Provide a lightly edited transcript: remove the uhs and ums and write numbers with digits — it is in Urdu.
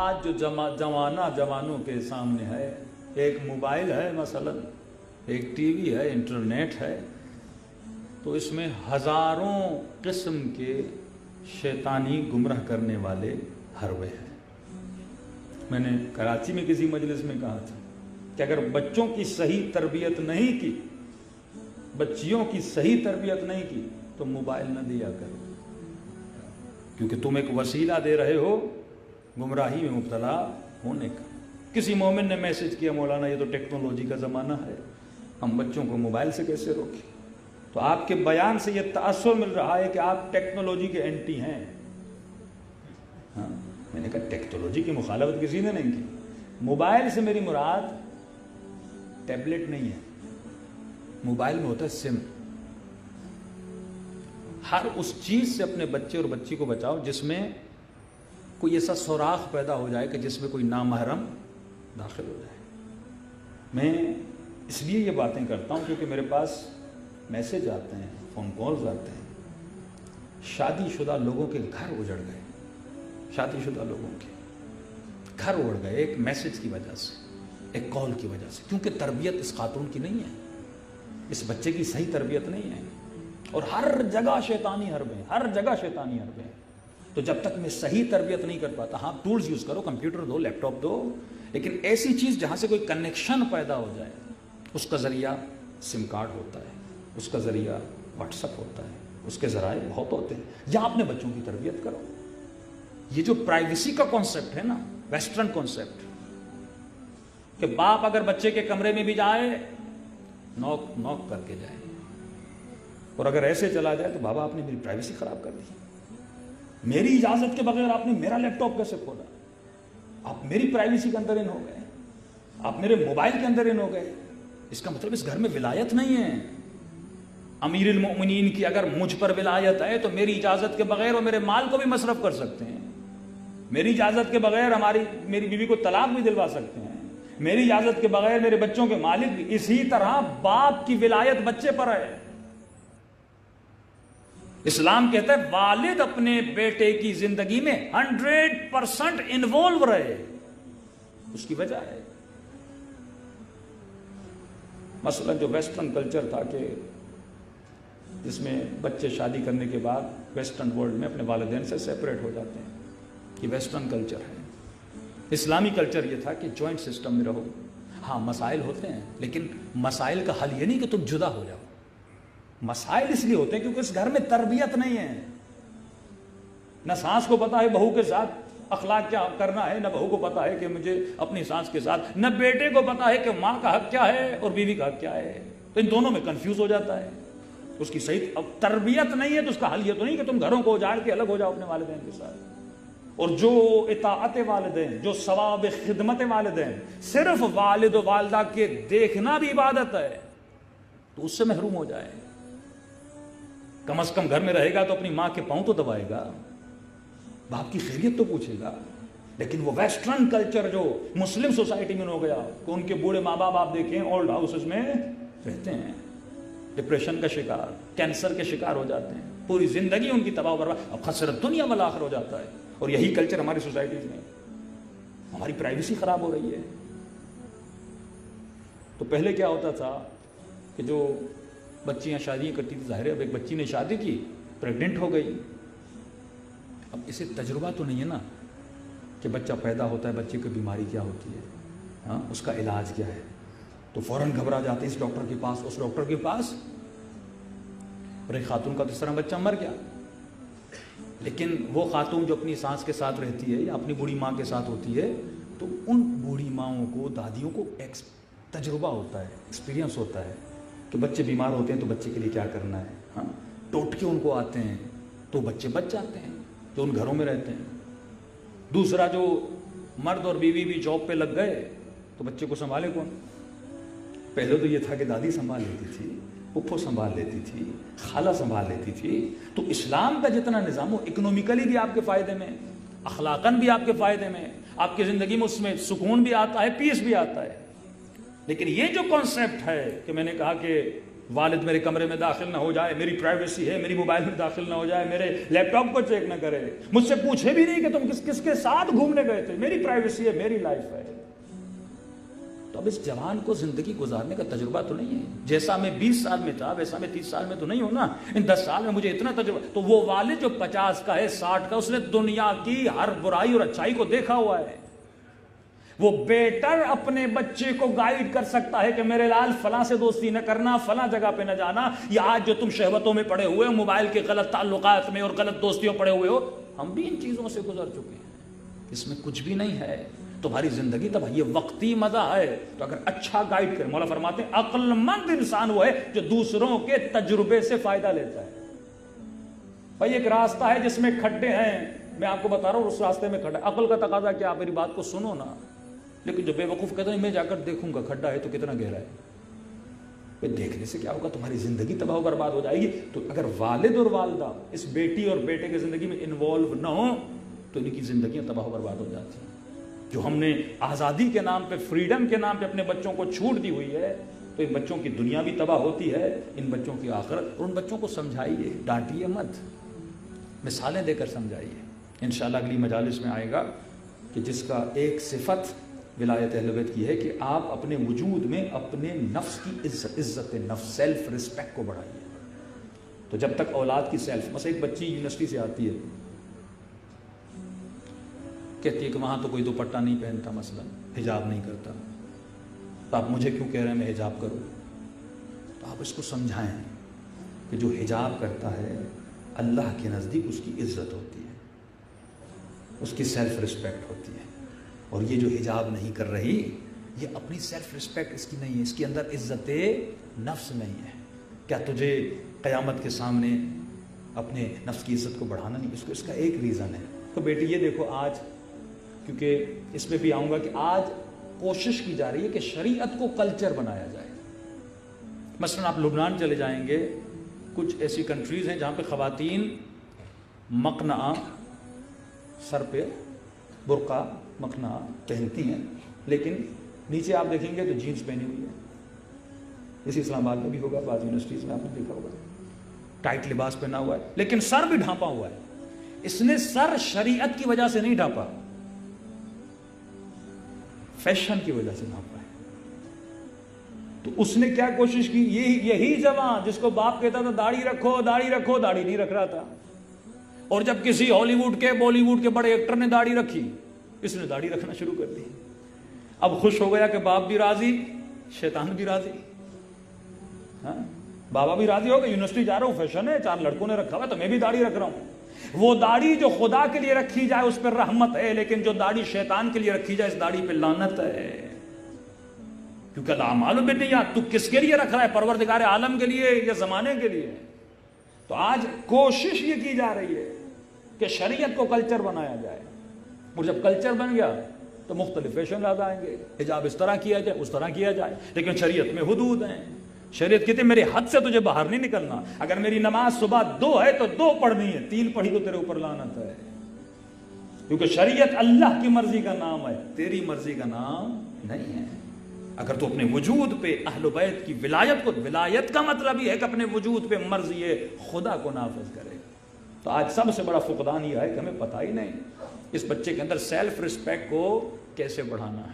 آج جو جوانوں کے سامنے ہے، ایک موبائل ہے مثلا، ایک ٹی وی ہے، انٹرنیٹ ہے، تو اس میں ہزاروں قسم کے شیطانی گمراہ کرنے والے حربے ہیں۔ میں نے کراچی میں کسی مجلس میں کہا تھا کہ اگر بچوں کی صحیح تربیت نہیں کی، بچیوں کی صحیح تربیت نہیں کی تو موبائل نہ دیا کرو، کیونکہ تم ایک وسیلہ دے رہے ہو گمراہی میں مبتلا ہونے کا۔ کسی مومن نے میسج کیا، مولانا یہ تو ٹیکنالوجی کا زمانہ ہے، ہم بچوں کو موبائل سے کیسے روکیں؟ تو آپ کے بیان سے یہ تاثر مل رہا ہے کہ آپ ٹیکنالوجی کے اینٹی ہیں۔ ہاں، میں نے کہا ٹیکنالوجی کی مخالفت کسی نے نہیں کی۔ موبائل سے میری مراد ٹیبلٹ نہیں ہے، موبائل میں ہوتا ہے سم۔ ہر اس چیز سے اپنے بچے اور بچی کو بچاؤ جس میں کوئی ایسا سوراخ پیدا ہو جائے کہ جس میں کوئی نامحرم داخل ہو جائے۔ میں اس لیے یہ باتیں کرتا ہوں کیونکہ میرے پاس میسج آتے ہیں، فون کالز آتے ہیں، شادی شدہ لوگوں کے گھر اجڑ گئے، شادی شدہ لوگوں کے گھر اجڑ گئے ایک میسج کی وجہ سے، ایک کال کی وجہ سے، کیونکہ تربیت اس خاتون کی نہیں ہے، اس بچے کی صحیح تربیت نہیں ہے، اور ہر جگہ شیطانی حربے ہیں، ہر جگہ شیطانی حربے ہیں۔ تو جب تک میں صحیح تربیت نہیں کر پاتا، ہاں ٹولز یوز کرو، کمپیوٹر دو، لیپ ٹاپ دو، لیکن ایسی چیز جہاں سے کوئی کنیکشن پیدا ہو جائے، اس کا ذریعہ سم کارڈ ہوتا ہے، اس کا ذریعہ واٹس ایپ ہوتا ہے، اس کے ذرائع بہت ہوتے ہیں، جہاں اپنے بچوں کی تربیت کرو۔ یہ جو پرائیویسی کا کانسیپٹ ہے نا، ویسٹرن کانسیپٹ، کہ باپ اگر بچے کے کمرے میں بھی جائے نوک نوک کر کے جائے، اور اگر ایسے چلا جائے تو بابا آپ نے میری پرائیویسی خراب کر دی، میری اجازت کے بغیر آپ نے میرا لیپ ٹاپ کیسے کھولا، آپ میری پرائیویسی کے اندر ان ہو گئے، آپ میرے موبائل کے اندر ان ہو گئے۔ اس کا مطلب اس گھر میں ولایت نہیں ہے۔ امیر المؤمنین کی اگر مجھ پر ولایت ہے تو میری اجازت کے بغیر وہ میرے مال کو بھی مصرف کر سکتے ہیں، میری اجازت کے بغیر میری بیوی کو طلاق بھی دلوا سکتے ہیں، میری اجازت کے بغیر میرے بچوں کے مالک بھی۔ اسی طرح باپ کی ولایت بچے پر ہے۔ اسلام کہتا ہے والد اپنے بیٹے کی زندگی میں 100% انوالو رہے، اس کی وجہ ہے مثلا جو ویسٹرن کلچر تھا کہ جس میں بچے شادی کرنے کے بعد ویسٹرن ورلڈ میں اپنے والدین سے سیپریٹ ہو جاتے ہیں، یہ ویسٹرن کلچر ہے۔ اسلامی کلچر یہ تھا کہ جوائنٹ سسٹم میں رہو، ہاں مسائل ہوتے ہیں لیکن مسائل کا حل یہ نہیں کہ تم جدا ہو جاؤ، مسائل اس لیے ہوتے ہیں کیونکہ اس گھر میں تربیت نہیں ہے، نہ ساس کو پتا ہے بہو کے ساتھ اخلاق کیا کرنا ہے، نہ بہو کو پتا ہے کہ مجھے اپنی ساس کے ساتھ، نہ بیٹے کو پتا ہے کہ ماں کا حق کیا ہے اور بیوی کا حق کیا ہے، تو ان دونوں میں کنفیوز ہو جاتا ہے۔ اس کی صحیح اب تربیت نہیں ہے تو اس کا حل یہ تو نہیں کہ تم گھروں کو اجاڑ کے الگ ہو جاؤ اپنے والدین کے ساتھ۔ اور جو اطاعت والدین، جو ثواب خدمت والدین، صرف والد و والدہ کے دیکھنا بھی عبادت ہے، تو اس سے محروم ہو جائے۔ کم از کم گھر میں رہے گا تو اپنی ماں کے پاؤں تو دبائے گا، باپ کی خیریت تو پوچھے گا۔ لیکن وہ ویسٹرن کلچر جو مسلم سوسائٹی میں ہو گیا کہ ان کے بوڑھے ماں باپ آپ دیکھیں اولڈ ہاؤسز میں رہتے ہیں، ڈپریشن کا شکار، کینسر کے شکار ہو جاتے ہیں، پوری زندگی ان کی تباہ و برباد، اب خسرت دنیا والآخرہ ہو جاتا ہے۔ اور یہی کلچر ہماری سوسائٹیز میں، ہماری پرائیویسی خراب ہو رہی ہے۔ تو پہلے کیا ہوتا تھا کہ جو بچیاں شادیاں کرتی تھی، ظاہر ہے اب ایک بچی نے شادی کی، پریگننٹ ہو گئی، اب اسے تجربہ تو نہیں ہے نا کہ بچہ پیدا ہوتا ہے، بچے کی بیماری کیا ہوتی ہے، ہاں اس کا علاج کیا ہے، تو فوراً گھبرا جاتے ہیں اس ڈاکٹر کے پاس، اس ڈاکٹر کے پاس، اور ایک خاتون کا تو اس طرح بچہ مر گیا۔ لیکن وہ خاتون جو اپنی سانس کے ساتھ رہتی ہے یا اپنی بوڑھی ماں کے ساتھ ہوتی ہے، تو ان بوڑھی ماؤں کو، دادیوں کو ایک تجربہ ہوتا ہے، ایکسپیرینس ہوتا ہے کہ بچے بیمار ہوتے ہیں تو بچے کے لیے کیا کرنا ہے، ہاں ٹوٹکے ان کو آتے ہیں تو بچے بچ جاتے ہیں جو ان گھروں میں رہتے ہیں۔ دوسرا جو مرد اور بیوی بھی جاب پہ لگ گئے تو بچے کو سنبھالے کون؟ پہلے تو یہ تھا کہ دادی سنبھال لیتی تھی، پھپھو سنبھال لیتی تھی، خالہ سنبھال لیتی تھی۔ تو اسلام کا جتنا نظام ہو، اکنومیکلی بھی آپ کے فائدے میں، اخلاقاً بھی آپ کے فائدے میں، آپ کی زندگی میں اس میں سکون بھی آتا ہے، پیس بھی آتا ہے۔ لیکن یہ جو کانسیپٹ ہے کہ میں نے کہا کہ والد میرے کمرے میں داخل نہ ہو جائے، میری پرائیویسی ہے، میری موبائل میں داخل نہ ہو جائے، میرے لیپ ٹاپ کو چیک نہ کرے، مجھ سے پوچھے بھی نہیں کہ تم کس کے ساتھ گھومنے گئے تھے، میری پرائیویسی ہے، میری لائف ہے۔ تو اب اس جوان کو زندگی گزارنے کا تجربہ تو نہیں ہے، جیسا میں 20 سال میں تھا ویسا میں 30 سال میں تو نہیں ہوں نا، ان 10 سال میں مجھے اتنا تجربہ۔ تو وہ والد جو 50 کا ہے، 60 کا، اس نے دنیا کی ہر برائی اور اچھائی کو دیکھا ہوا ہے۔ وہ بیٹر اپنے بچے کو گائیڈ کر سکتا ہے کہ میرے لال فلاں سے دوستی نہ کرنا، فلاں جگہ پہ نہ جانا، یا آج جو تم شہوتوں میں پڑے ہوئے ہو، موبائل کے غلط تعلقات میں اور غلط دوستیوں پڑے ہوئے ہو، ہم بھی ان چیزوں سے گزر چکے ہیں، اس میں کچھ بھی نہیں ہے، تمہاری زندگی تب یہ وقتی مزہ ہے۔ تو اگر اچھا گائیڈ کرے، مولا فرماتے ہیں عقل مند انسان وہ ہے جو دوسروں کے تجربے سے فائدہ لیتا ہے۔ بھائی ایک راستہ ہے جس میں کھڈے ہیں، میں آپ کو بتا رہا ہوں اس راستے میں کھڈا ہے، عقل کا تقاضا کیا، آپ میری بات کو سنو نا، لیکن جو بے وقوف کہتا ہے میں جا کر دیکھوں گا کھڈا ہے تو کتنا گہرا ہے، دیکھنے سے کیا ہوگا، تمہاری زندگی تباہ و برباد ہو جائے گی۔ تو اگر والد اور والدہ اس بیٹی اور بیٹے کی زندگی میں انوالو نہ ہو تو ان کی زندگیاں تباہ و برباد ہو جاتی ہیں۔ جو ہم نے آزادی کے نام پہ، فریڈم کے نام پہ اپنے بچوں کو چھوٹ دی ہوئی ہے، تو ان بچوں کی دنیا بھی تباہ ہوتی ہے، ان بچوں کی آخرت۔ اور ان بچوں کو سمجھائیے، ڈانٹیے مت، مثالیں دے کر سمجھائیے۔ انشاءاللہ اگلی مجالس میں آئے گا کہ جس کا ایک صفت ولایت اہل بیت کی ہے کہ آپ اپنے وجود میں اپنے نفس کی عزت نفس، سیلف ریسپیکٹ کو بڑھائیے۔ تو جب تک اولاد کی سیلف، مثلا ایک بچی یونیورسٹی سے آتی ہے، کہتی ہے کہ وہاں تو کوئی دوپٹہ نہیں پہنتا، مثلا حجاب نہیں کرتا، تو آپ مجھے کیوں کہہ رہے ہیں میں حجاب کروں؟ تو آپ اس کو سمجھائیں کہ جو حجاب کرتا ہے اللہ کے نزدیک اس کی عزت ہوتی ہے، اس کی سیلف ریسپیکٹ ہوتی ہے، اور یہ جو حجاب نہیں کر رہی یہ اپنی سیلف ریسپیکٹ اس کی نہیں ہے، اس کے اندر عزت نفس نہیں ہے۔ کیا تجھے قیامت کے سامنے اپنے نفس کی عزت کو بڑھانا نہیں؟ اس کا ایک ریزن ہے۔ تو بیٹی یہ دیکھو، آج کیونکہ اس میں بھی آؤں گا کہ آج کوشش کی جا رہی ہے کہ شریعت کو کلچر بنایا جائے۔ مثلا آپ لبنان چلے جائیں گے، کچھ ایسی کنٹریز ہیں جہاں پہ خواتین مقنعہ، سر پہ برقع مقنعہ پہنتی ہیں، لیکن نیچے آپ دیکھیں گے تو جینس پہنی ہوئی ہے۔ اسی اسلام آباد میں بھی ہوگا، بعض یونیورسٹیز میں آپ نے دیکھا ہوگا، ٹائٹ لباس پہنا ہوا ہے، لیکن سر بھی ڈھانپا ہوا ہے۔ اس نے سر شریعت کی وجہ سے نہیں ڈھانپا، فیشن کی وجہ سے ڈھانپا ہے۔ تو اس نے کیا کوشش کی، یہی جوان جس کو باپ کہتا تھا داڑھی رکھو داڑھی رکھو، داڑھی نہیں رکھ رہا تھا، اور جب کسی ہالی ووڈ کے بالی ووڈ کے بڑے ایکٹر نے داڑھی رکھی، اس نے داڑھی رکھنا شروع کر دی۔ اب خوش ہو گیا کہ باپ بھی راضی، شیطان بھی راضی، ہاں بابا بھی راضی ہو گیا، یونیورسٹی جا رہا ہوں، فیشن ہے، 4 لڑکوں نے رکھا ہوا تو میں بھی داڑھی رکھ رہا ہوں۔ وہ داڑھی جو خدا کے لیے رکھی جائے اس پر رحمت ہے، لیکن جو داڑھی شیطان کے لیے رکھی جائے اس داڑھی پہ لعنت ہے، کیونکہ الاعمال بالنیات، تو کس کے لیے رکھ رہا ہے، پروردگار عالم کے لیے یا زمانے کے لیے؟ تو آج کوشش یہ کی جا رہی ہے کہ شریعت کو کلچر بنایا جائے، اور جب کلچر بن گیا تو مختلف فیشن یاد آئیں گے، حجاب اس طرح کیا جائے، اس طرح کیا جائے، لیکن شریعت میں حدود ہیں۔ شریعت کہتے ہیں میرے حد سے تجھے باہر نہیں نکلنا، اگر میری نماز صبح 2 ہے تو 2 پڑھنی ہے، 3 پڑھی تو تیرے اوپر لعنت ہے، کیونکہ شریعت اللہ کی مرضی کا نام ہے، تیری مرضی کا نام نہیں ہے۔ اگر تو اپنے وجود پہ اہل بیت کی ولایت کو، ولایت کا مطلب یہ ہے کہ اپنے وجود پہ مرضی خدا کو نافذ کرے، تو آج سب سے بڑا فقدان یہ ہے کہ ہمیں پتہ ہی نہیں اس بچے کے اندر سیلف ریسپیکٹ کو کیسے بڑھانا ہے۔